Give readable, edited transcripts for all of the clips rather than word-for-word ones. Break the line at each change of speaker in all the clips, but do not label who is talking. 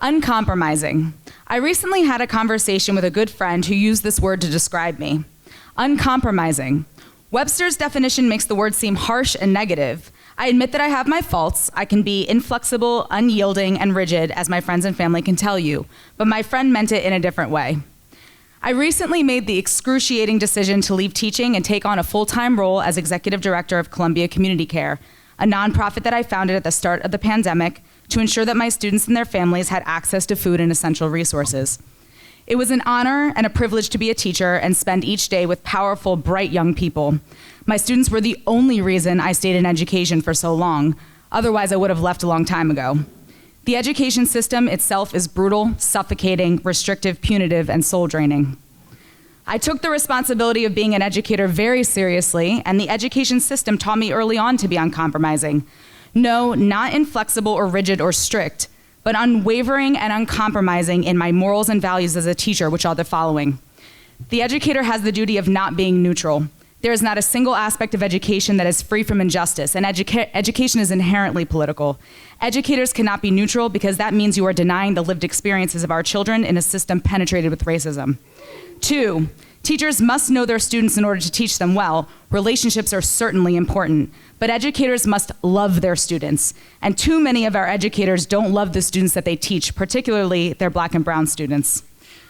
Uncompromising. I recently had a conversation with a good friend who used this word to describe me. Uncompromising. Webster's definition makes the word seem harsh and negative. I admit that I have my faults. I can be inflexible, unyielding, and rigid, as my friends and family can tell you, but my friend meant it in a different way. I recently made the excruciating decision to leave teaching and take on a full-time role as executive director of Columbia Community Care, a nonprofit that I founded at the start of the pandemic to ensure that my students and their families had access to food and essential resources. It was an honor and a privilege to be a teacher and spend each day with powerful, bright young people. My students were the only reason I stayed in education for so long. Otherwise, I would have left a long time ago. The education system itself is brutal, suffocating, restrictive, punitive, and soul-draining. I took the responsibility of being an educator very seriously, and the education system taught me early on to be uncompromising. No, not inflexible or rigid or strict, but unwavering and uncompromising in my morals and values as a teacher, which are the following. The educator has the duty of not being neutral. There is not a single aspect of education that is free from injustice, and education is inherently political. Educators cannot be neutral because that means you are denying the lived experiences of our children in a system penetrated with racism. 2, teachers must know their students in order to teach them well. Relationships are certainly important, but educators must love their students. And too many of our educators don't love the students that they teach, particularly their Black and brown students.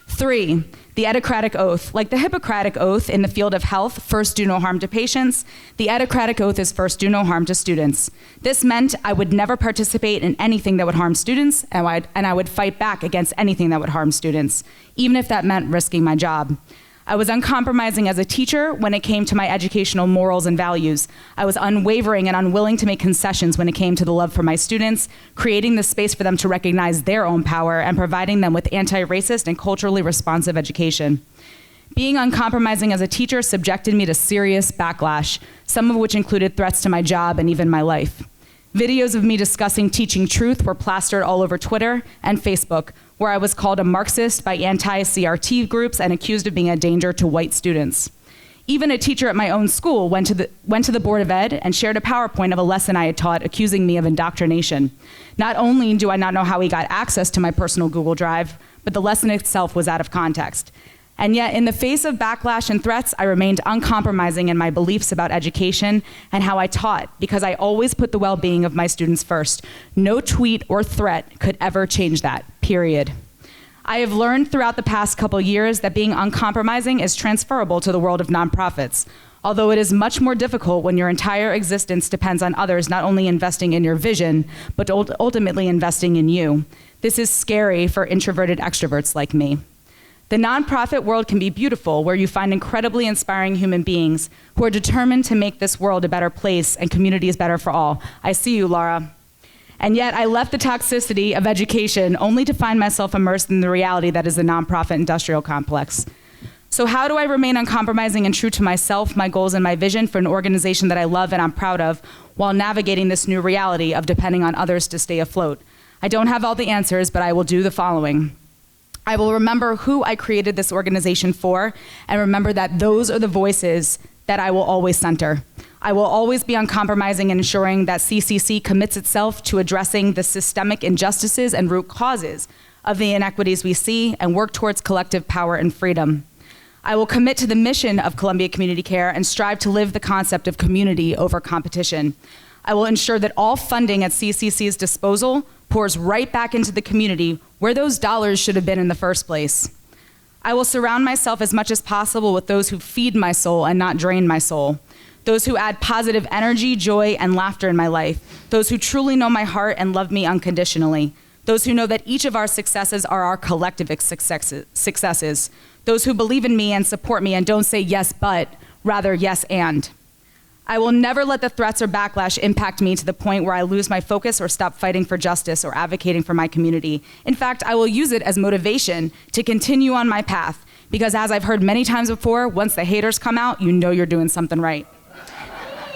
3, the Hippocratic Oath. Like the Hippocratic Oath in the field of health, first do no harm to patients, the Hippocratic Oath is first do no harm to students. This meant I would never participate in anything that would harm students, and I would fight back against anything that would harm students, even if that meant risking my job. I was uncompromising as a teacher when it came to my educational morals and values. I was unwavering and unwilling to make concessions when it came to the love for my students, creating the space for them to recognize their own power, and providing them with anti-racist and culturally responsive education. Being uncompromising as a teacher subjected me to serious backlash, some of which included threats to my job and even my life. Videos of me discussing teaching truth were plastered all over Twitter and Facebook, where I was called a Marxist by anti-CRT groups and accused of being a danger to white students. Even a teacher at my own school went to the Board of Ed and shared a PowerPoint of a lesson I had taught, accusing me of indoctrination. Not only do I not know how he got access to my personal Google Drive, but the lesson itself was out of context. And yet, in the face of backlash and threats, I remained uncompromising in my beliefs about education and how I taught, because I always put the well-being of my students first. No tweet or threat could ever change that, period. I have learned throughout the past couple years that being uncompromising is transferable to the world of nonprofits, although it is much more difficult when your entire existence depends on others not only investing in your vision, but ultimately investing in you. This is scary for introverted extroverts like me. The nonprofit world can be beautiful, where you find incredibly inspiring human beings who are determined to make this world a better place and communities better for all. I see you, Laura. And yet I left the toxicity of education only to find myself immersed in the reality that is the nonprofit industrial complex. So how do I remain uncompromising and true to myself, my goals, and my vision for an organization that I love and I'm proud of, while navigating this new reality of depending on others to stay afloat? I don't have all the answers, but I will do the following. I will remember who I created this organization for, and remember that those are the voices that I will always center. I will always be uncompromising in ensuring that CCC commits itself to addressing the systemic injustices and root causes of the inequities we see, and work towards collective power and freedom. I will commit to the mission of Columbia Community Care and strive to live the concept of community over competition. I will ensure that all funding at CCC's disposal pours right back into the community where those dollars should have been in the first place. I will surround myself as much as possible with those who feed my soul and not drain my soul. Those who add positive energy, joy, and laughter in my life. Those who truly know my heart and love me unconditionally. Those who know that each of our successes are our collective successes. Those who believe in me and support me and don't say yes but, rather yes and. I will never let the threats or backlash impact me to the point where I lose my focus or stop fighting for justice or advocating for my community. In fact, I will use it as motivation to continue on my path, because as I've heard many times before, once the haters come out, you know you're doing something right.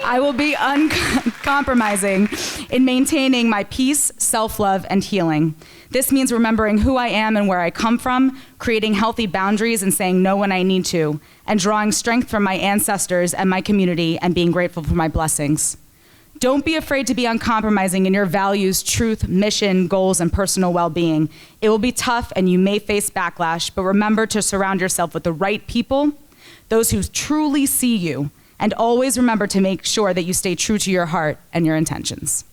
I will be uncompromising in maintaining my peace, self-love, and healing. This means remembering who I am and where I come from, creating healthy boundaries and saying no when I need to, and drawing strength from my ancestors and my community and being grateful for my blessings. Don't be afraid to be uncompromising in your values, truth, mission, goals, and personal well-being. It will be tough and you may face backlash, but remember to surround yourself with the right people, those who truly see you, and always remember to make sure that you stay true to your heart and your intentions.